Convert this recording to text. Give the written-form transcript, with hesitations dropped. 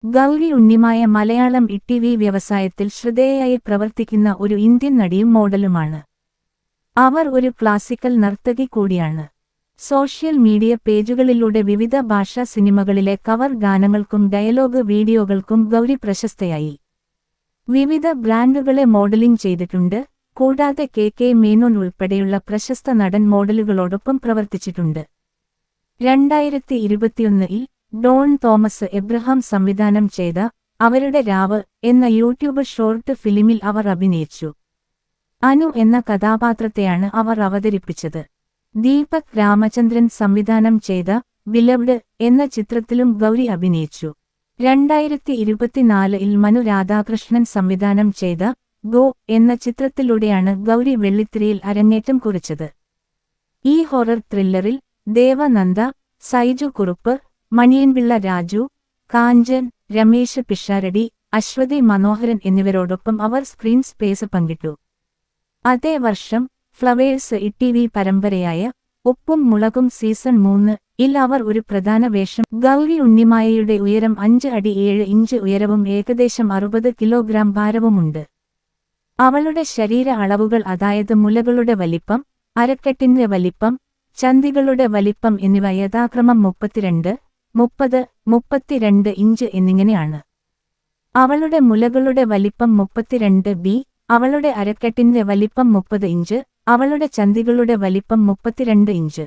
ഗൗരി ഉണ്ണിമായ മലയാളം ഇ.ടി.വി വ്യവസായത്തിൽ ശ്രദ്ധേയയായി പ്രവർത്തിക്കുന്ന ഒരു ഇന്ത്യൻ നടിയും മോഡലുമാണ്. അവർ ഒരു ക്ലാസിക്കൽ നർത്തകി കൂടിയാണ്. സോഷ്യൽ മീഡിയ പേജുകളിലൂടെ വിവിധ ഭാഷാ സിനിമകളിലെ കവർ ഗാനങ്ങൾക്കും ഡയലോഗ് വീഡിയോകൾക്കും ഗൗരി പ്രശസ്തയായി. വിവിധ ബ്രാൻഡുകളെ മോഡലിംഗ് ചെയ്തിട്ടുണ്ട്. കൂടാതെ കെ മേനോൻ ഉൾപ്പെടെയുള്ള പ്രശസ്ത നടൻ മോഡലുകളോടൊപ്പം പ്രവർത്തിച്ചിട്ടുണ്ട്. 2021-ൽ ഡോൺ തോമസ് എബ്രഹാം സംവിധാനം ചെയ്ത അവരുടെ രാവ് എന്ന യൂട്യൂബ് ഷോർട്ട് ഫിലിമിൽ അവർ അഭിനയിച്ചു. അനു എന്ന കഥാപാത്രത്തെയാണ് അവർ അവതരിപ്പിച്ചത്. ദീപക് രാമചന്ദ്രൻ സംവിധാനം ചെയ്ത ബിലവ്ഡ് എന്ന ചിത്രത്തിലും ഗൗരി അഭിനയിച്ചു. 2024-ൽ മനു രാധാകൃഷ്ണൻ സംവിധാനം ചെയ്ത ഗോ എന്ന ചിത്രത്തിലൂടെയാണ് ഗൗരി വെള്ളിത്തിരയിൽ അരങ്ങേറ്റം കുറിച്ചത്. ഈ ഹൊറർ ത്രില്ലറിൽ ദേവനന്ദ, സൈജു കുറുപ്പ്, മണിയൻപിള്ള രാജു, കാഞ്ചൻ, രമേശ് പിഷാരടി, അശ്വതി മനോഹരൻ എന്നിവരോടൊപ്പം അവർ സ്ക്രീൻ സ്പേസ് പങ്കിട്ടു. അതേ വർഷം ഫ്ലവേഴ്സ് ഇ.ടി.വി പരമ്പരയായ ഉപ്പും മുളകും സീസൺ 3-ൽ അവർ ഒരു പ്രധാന വേഷം. ഗൗരി ഉണ്ണിമായയുടെ ഉയരം 5 അടി 7 ഇഞ്ച് ഉയരവും ഏകദേശം 60 കിലോഗ്രാം ഭാരവുമുണ്ട്. അവളുടെ ശരീര അളവുകൾ അതായത് മുലകളുടെ വലിപ്പം, അരക്കെട്ടിന്റെ വലിപ്പം, ചന്തികളുടെ വലിപ്പം എന്നിവ യഥാക്രമം 32, 30, 32 ഇഞ്ച് എന്നിങ്ങനെയാണ്. അവളുടെ മുലകളുടെ വലിപ്പം 32 അവളുടെ അരക്കെട്ടിന്റെ വലിപ്പം 30 ഇഞ്ച്, അവളുടെ ചന്തികളുടെ വലിപ്പം 32 ഇഞ്ച്.